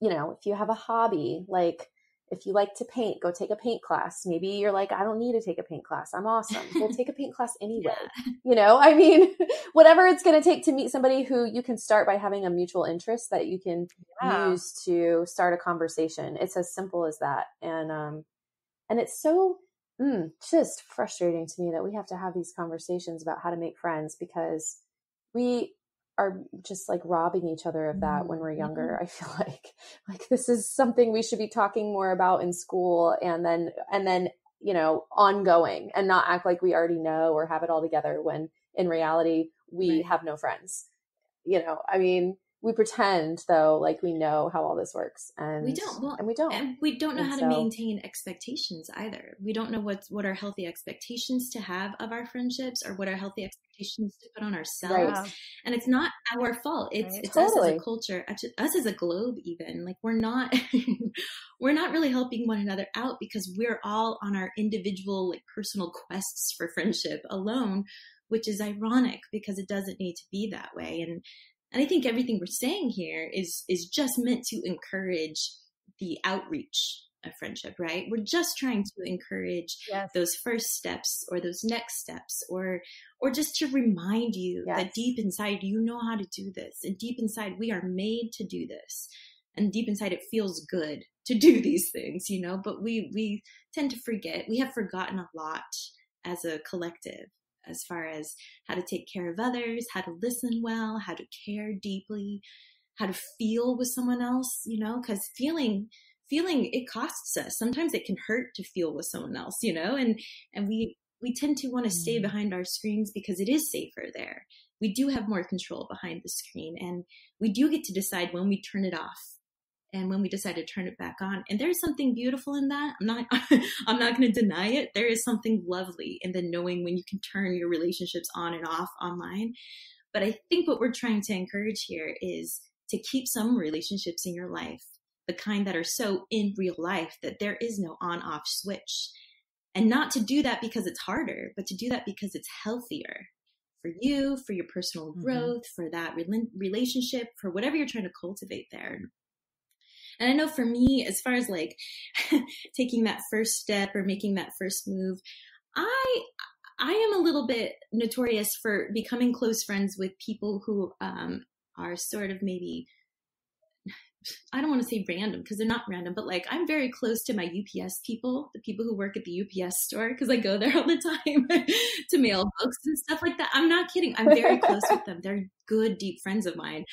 if you have a hobby, like if you like to paint, go take a paint class. Maybe you're like, I don't need to take a paint class. I'm awesome. We'll take a paint class anyway. I mean, whatever it's going to take to meet somebody who you can start by having a mutual interest that you can use to start a conversation. It's as simple as that. And it's so just frustrating to me that we have to have these conversations about how to make friends because we are just like robbing each other of that when we're younger. I feel like this is something we should be talking more about in school and then, ongoing, and not act like we already know or have it all together when in reality we have no friends. I mean, we pretend though, like we know how all this works, and we don't. And we don't know how to maintain expectations either. We don't know what are healthy expectations to have of our friendships, or what are healthy expectations to put on ourselves. Right. And it's not our fault. It's us as a culture, us as a globe, even. Like we're not really helping one another out because we're all on our individual, like personal quests for friendship alone, which is ironic because it doesn't need to be that way. And I think everything we're saying here is just meant to encourage the outreach of friendship, right? We're just trying to encourage those first steps or those next steps, or just to remind you that deep inside, you know how to do this. And deep inside, we are made to do this. And deep inside, it feels good to do these things, but we tend to forget. We have forgotten a lot as a collective, as far as how to take care of others, how to listen well, how to care deeply, how to feel with someone else, because feeling, it costs us. Sometimes it can hurt to feel with someone else, and we tend to want to stay behind our screens because it is safer there. We do have more control behind the screen, and we do get to decide when we turn it off and when we decide to turn it back on. And there's something beautiful in that. I'm not going to deny it. There is something lovely in the knowing when you can turn your relationships on and off online. But I think what we're trying to encourage here is to keep some relationships in your life, the kind that are so in real life that there is no on-off switch. And not to do that because it's harder, but to do that because it's healthier for you, for your personal growth, for that relationship, for whatever you're trying to cultivate there. And I know for me, as far as like taking that first step or making that first move, I am a little bit notorious for becoming close friends with people who are sort of maybe, I don't want to say random because they're not random, but like I'm very close to my UPS people, the people who work at the UPS store, because I go there all the time to mail books and stuff like that. I'm not kidding. I'm very close with them. They're good, deep friends of mine.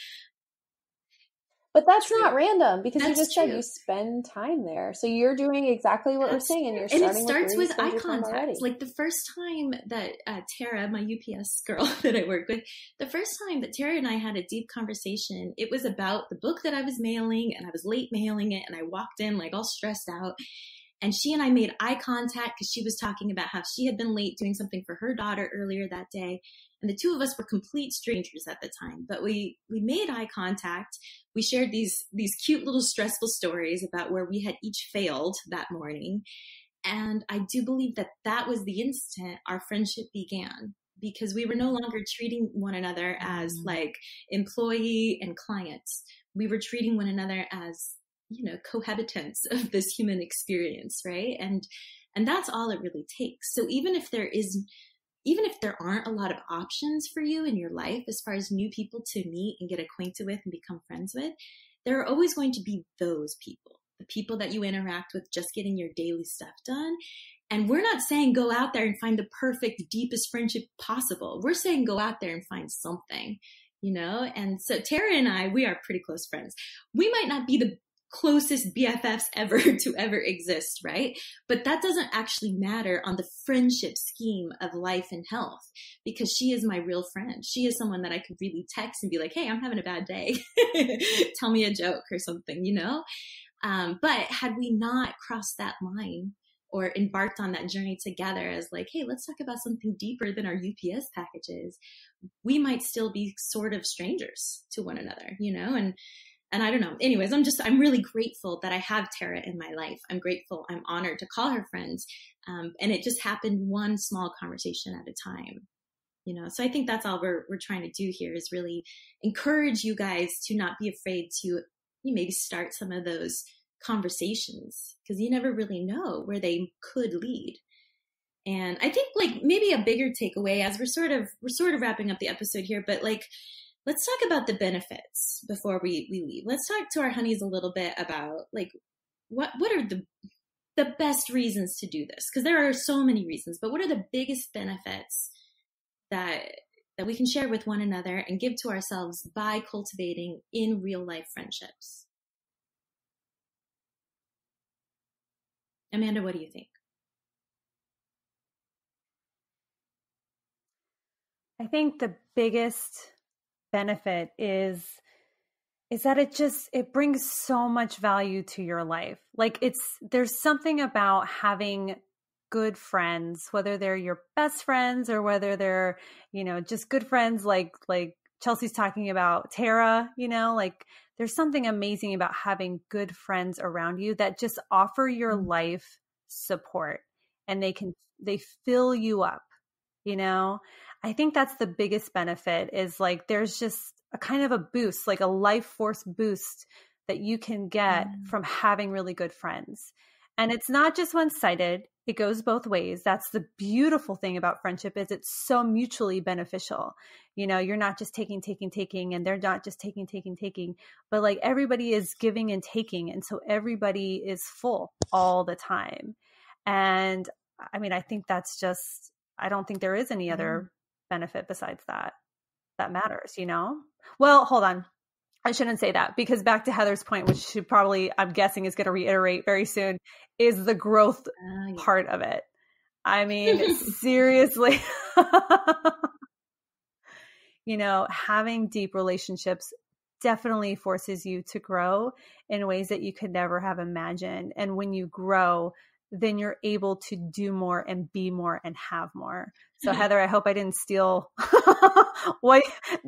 But that's not random because you just said you spend time there. So you're doing exactly what we're saying, and you're starting. And it starts with eye contact. Like the first time that Tara, my UPS girl that I work with, the first time that Tara and I had a deep conversation, it was about the book that I was mailing, and I was late mailing it, and I walked in like all stressed out. And she and I made eye contact because she was talking about how she had been late doing something for her daughter earlier that day. And the two of us were complete strangers at the time, but we made eye contact. We shared these cute little stressful stories about where we had each failed that morning. And I do believe that was the instant our friendship began, because we were no longer treating one another as like employee and clients. We were treating one another as cohabitants of this human experience, right? And that's all it really takes. So even if there aren't a lot of options for you in your life as far as new people to meet and get acquainted with and become friends with, there are always going to be those people, the people that you interact with just getting your daily stuff done. And we're not saying go out there and find the perfect, deepest friendship possible. We're saying go out there and find something, And so Tara and I, we are pretty close friends. We might not be the closest BFFs ever to ever exist, right? But that doesn't actually matter on the friendship scheme of life and health, because she is my real friend. She is someone that I could really text and be like, hey, I'm having a bad day. Tell me a joke or something, But had we not crossed that line or embarked on that journey together as like, hey, let's talk about something deeper than our UPS packages, we might still be sort of strangers to one another, And I don't know. Anyways, I'm really grateful that I have Tara in my life. I'm grateful. I'm honored to call her friends. And it just happened one small conversation at a time, So I think that's all we're trying to do here, is really encourage you guys to not be afraid to maybe start some of those conversations, because you never really know where they could lead. And I think like maybe a bigger takeaway, as we're sort of wrapping up the episode here, but like, let's talk about the benefits before we leave. Let's talk to our honeys a little bit about like what are the best reasons to do this? Because there are so many reasons, but what are the biggest benefits that we can share with one another and give to ourselves by cultivating in real life friendships? Amanda, what do you think? I think the biggest benefit is that it brings so much value to your life. Like there's something about having good friends, whether they're your best friends or whether they're, just good friends like Chelsea's talking about Tara, like there's something amazing about having good friends around you that just offer your life support, and they fill you up, I think that's the biggest benefit, is like there's just a kind of a boost, like a life force boost that you can get from having really good friends. And it's not just one-sided. It goes both ways. That's the beautiful thing about friendship, is it's so mutually beneficial. You're not just taking, and they're not just taking, but like everybody is giving and taking. And so everybody is full all the time. And I mean, I think that's just, I don't think there is any other benefit besides that matters, Well, hold on. I shouldn't say that, because back to Heather's point, which she probably, I'm guessing, is going to reiterate very soon, is the growth part of it. I mean, seriously, having deep relationships definitely forces you to grow in ways that you could never have imagined. And when you grow, then you're able to do more and be more and have more. So Heather, I hope I didn't steal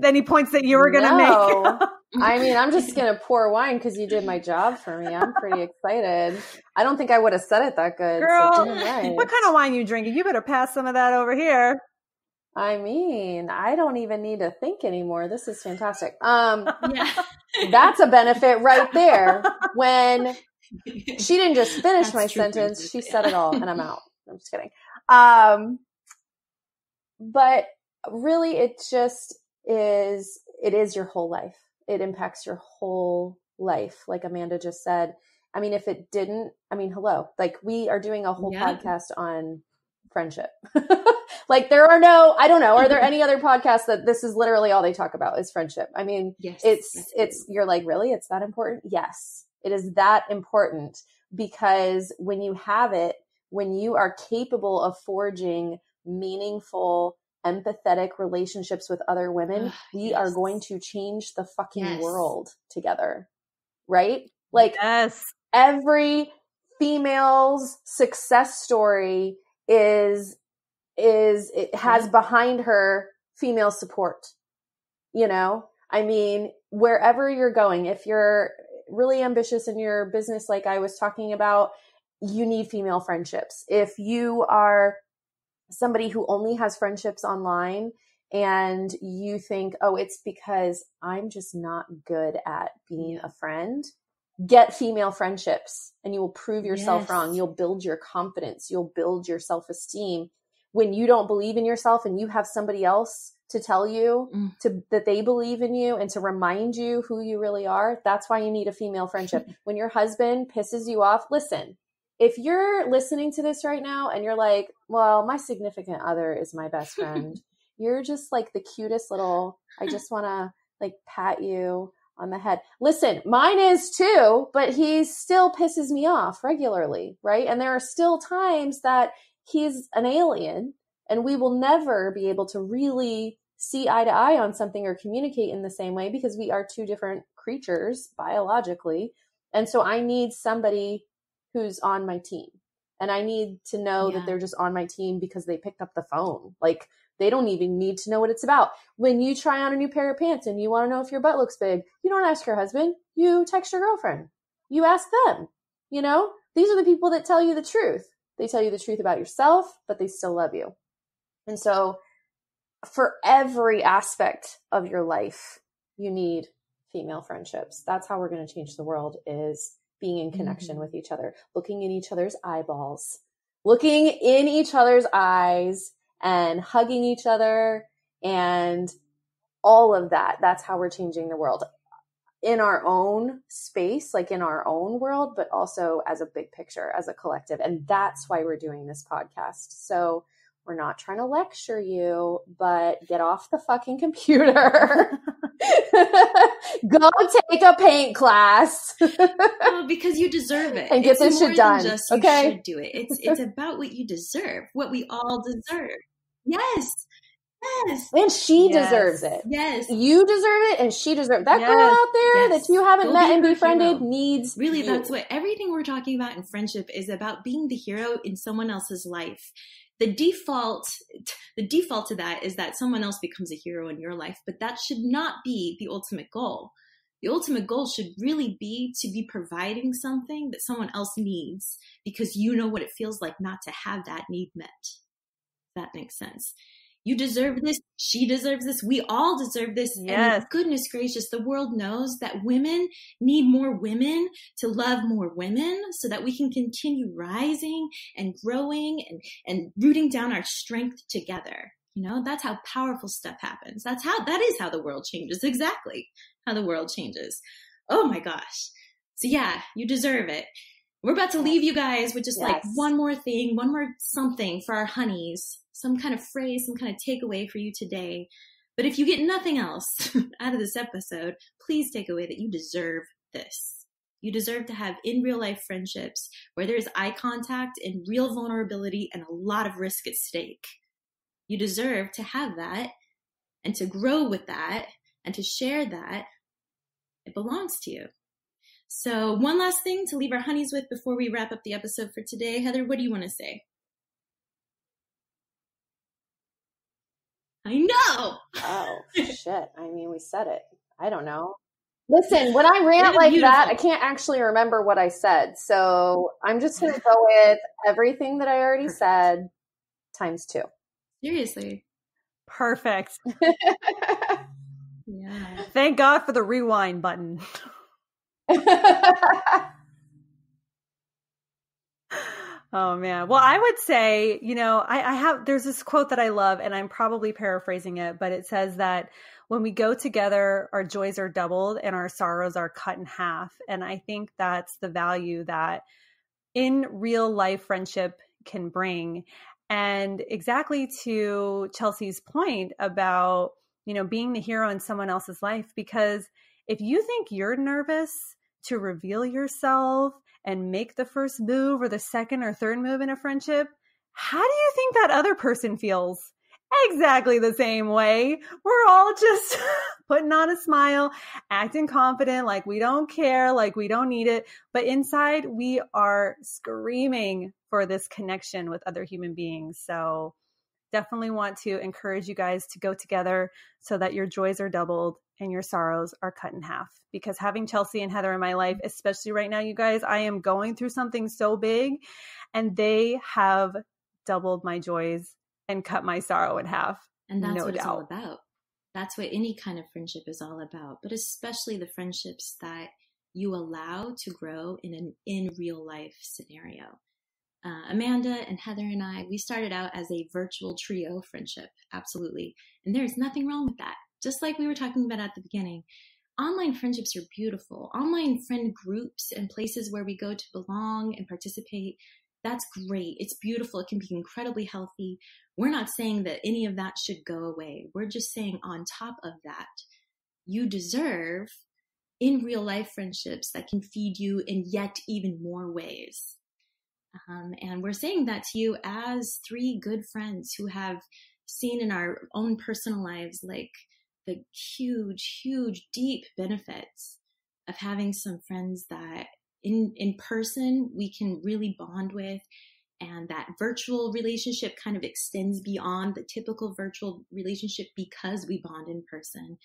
any points that you were going to make. I mean, I'm just going to pour wine because you did my job for me. I'm pretty excited. I don't think I would have said it that good. Girl, so right. What kind of wine you drinking? You better pass some of that over here. I mean, I don't even need to think anymore. This is fantastic. That's a benefit right there. When she didn't just finish my sentence, she said it all, and I'm out. I'm just kidding. But really, it just is, it is your whole life. It impacts your whole life. Like Amanda just said. I mean, if it didn't, I mean, hello, like we are doing a whole podcast on friendship. Like there are no, I don't know. Are there any other podcasts that this is literally all they talk about is friendship? I mean, it's, you're like, really? It's that important? Yes, it is that important, because when you have it, when you are capable of forging meaningful, empathetic relationships with other women, we are going to change the fucking world together. Right? Like every female's success story is it has behind her female support. I mean, wherever you're going, if you're really ambitious in your business, like I was talking about, you need female friendships. If you are somebody who only has friendships online and you think, oh, it's because I'm just not good at being a friend, get female friendships and you will prove yourself Yes. wrong. You'll build your confidence. You'll build your self-esteem. When you don't believe in yourself and you have somebody else to tell you that they believe in you and to remind you who you really are, that's why you need a female friendship. When your husband pisses you off, listen, if you're listening to this right now and you're like, well, my significant other is my best friend, you're just like the cutest little, I just want to like pat you on the head. Listen, mine is too, but he still pisses me off regularly, right? And there are still times that he's an alien and we will never be able to really see eye to eye on something or communicate in the same way because we are two different creatures biologically. And so I need somebody who's on my team, and I need to know that they're just on my team because they picked up the phone. Like, they don't even need to know what it's about. When you try on a new pair of pants and you want to know if your butt looks big, you don't ask your husband, you text your girlfriend, you ask them. You know, these are the people that tell you the truth. They tell you the truth about yourself, but they still love you. And so for every aspect of your life, you need female friendships. That's how we're going to change the world, is being in connection with each other, looking in each other's eyeballs, looking in each other's eyes and hugging each other and all of that. That's how we're changing the world in our own space, like in our own world, but also as a big picture, as a collective. And that's why we're doing this podcast. So we're not trying to lecture you, but get off the fucking computer. Go take a paint class. Oh, because you deserve it. And get this shit done. Just you should do it. It's about what you deserve, what we all deserve. Yes. Yes. And she deserves it. Yes. You deserve it and she deserves it. That girl out there that you haven't met and befriended needs really, you. That's what everything we're talking about in friendship is about, being the hero in someone else's life. The default to that is that someone else becomes a hero in your life, but that should not be the ultimate goal. The ultimate goal should really be to be providing something that someone else needs because you know what it feels like not to have that need met. If that makes sense. You deserve this. She deserves this. We all deserve this. Yes. And goodness gracious, the world knows that women need more women to love more women so that we can continue rising and growing and rooting down our strength together. You know, that's how powerful stuff happens. That is how the world changes. Exactly how the world changes. Oh my gosh. So yeah, you deserve it. We're about to leave you guys with just like one more thing, one more something for our honeys. Some kind of phrase, some kind of takeaway for you today. But if you get nothing else out of this episode, please take away that you deserve this. You deserve to have in real life friendships where there's eye contact and real vulnerability and a lot of risk at stake. You deserve to have that and to grow with that and to share that. It belongs to you. So one last thing to leave our honeys with before we wrap up the episode for today. Heather, what do you want to say? I know. Oh, shit. I mean, we said it. I don't know. Listen, when I rant like that, I can't actually remember what I said. So I'm just going to go with everything that I already said times 2. Seriously. Perfect. Yeah. Thank God for the rewind button. Oh man. Well, I would say, you know, there's this quote that I love, and I'm probably paraphrasing it, but it says that when we go together, our joys are doubled and our sorrows are cut in half. And I think that's the value that in real life friendship can bring. And exactly to Chelsea's point about, you know, being the hero in someone else's life, because if you think you're nervous to reveal yourself and make the first move or the second or third move in a friendship, how do you think that other person feels? Exactly the same way. We're all just putting on a smile, acting confident, like we don't care, like we don't need it. But inside, we are screaming for this connection with other human beings. So definitely want to encourage you guys to go together so that your joys are doubled and your sorrows are cut in half. Because having Chelsea and Heather in my life, especially right now, you guys, I am going through something so big, and they have doubled my joys and cut my sorrow in half. And that's what it's all about. That's what any kind of friendship is all about. But especially the friendships that you allow to grow in an in real life scenario. Amanda and Heather and I, we started out as a virtual trio friendship, absolutely. And there's nothing wrong with that. Just like we were talking about at the beginning, online friendships are beautiful. Online friend groups and places where we go to belong and participate, that's great. It's beautiful. It can be incredibly healthy. We're not saying that any of that should go away. We're just saying on top of that, you deserve in real life friendships that can feed you in yet even more ways. And we're saying that to you as three good friends who have seen in our own personal lives, like the huge, huge, deep benefits of having some friends that in person we can really bond with, and that virtual relationship kind of extends beyond the typical virtual relationship because we bond in person.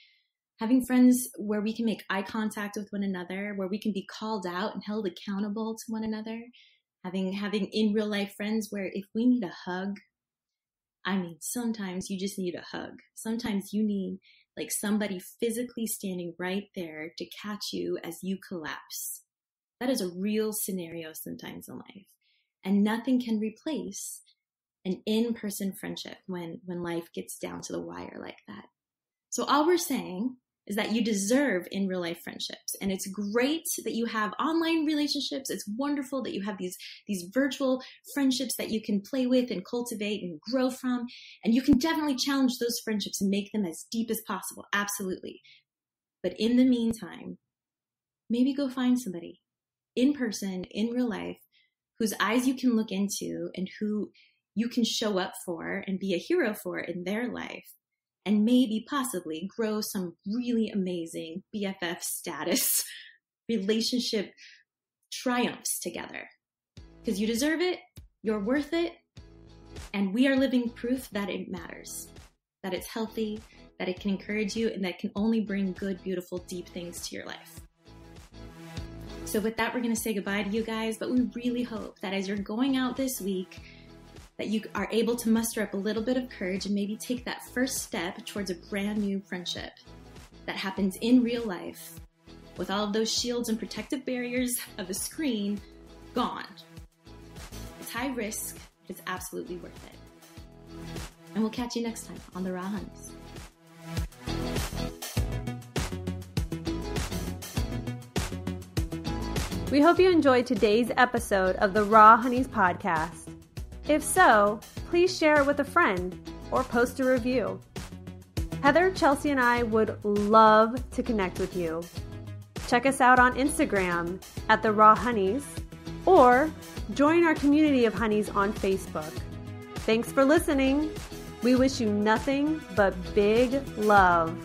Having friends where we can make eye contact with one another, where we can be called out and held accountable to one another. Having in real life friends where if we need a hug, I mean, sometimes you just need a hug. Sometimes you need like somebody physically standing right there to catch you as you collapse. That is a real scenario sometimes in life. And nothing can replace an in-person friendship when life gets down to the wire like that. So all we're saying is that you deserve in real life friendships. And it's great that you have online relationships. It's wonderful that you have these virtual friendships that you can play with and cultivate and grow from. And you can definitely challenge those friendships and make them as deep as possible. Absolutely. But in the meantime, maybe go find somebody in person, in real life, whose eyes you can look into and who you can show up for and be a hero for in their life. And maybe possibly grow some really amazing BFF status relationship triumphs together. Because you deserve it, you're worth it, and we are living proof that it matters, that it's healthy, that it can encourage you, and that can only bring good, beautiful, deep things to your life. So with that, we're going to say goodbye to you guys, but we really hope that as you're going out this week, that you are able to muster up a little bit of courage and maybe take that first step towards a brand new friendship that happens in real life with all of those shields and protective barriers of the screen gone. It's high risk, but it's absolutely worth it. And we'll catch you next time on The Raw Honeys. We hope you enjoyed today's episode of the Raw Honeys podcast. If so, please share it with a friend or post a review. Heather, Chelsea, and I would love to connect with you. Check us out on Instagram at The Raw Honeys or join our community of honeys on Facebook. Thanks for listening. We wish you nothing but big love.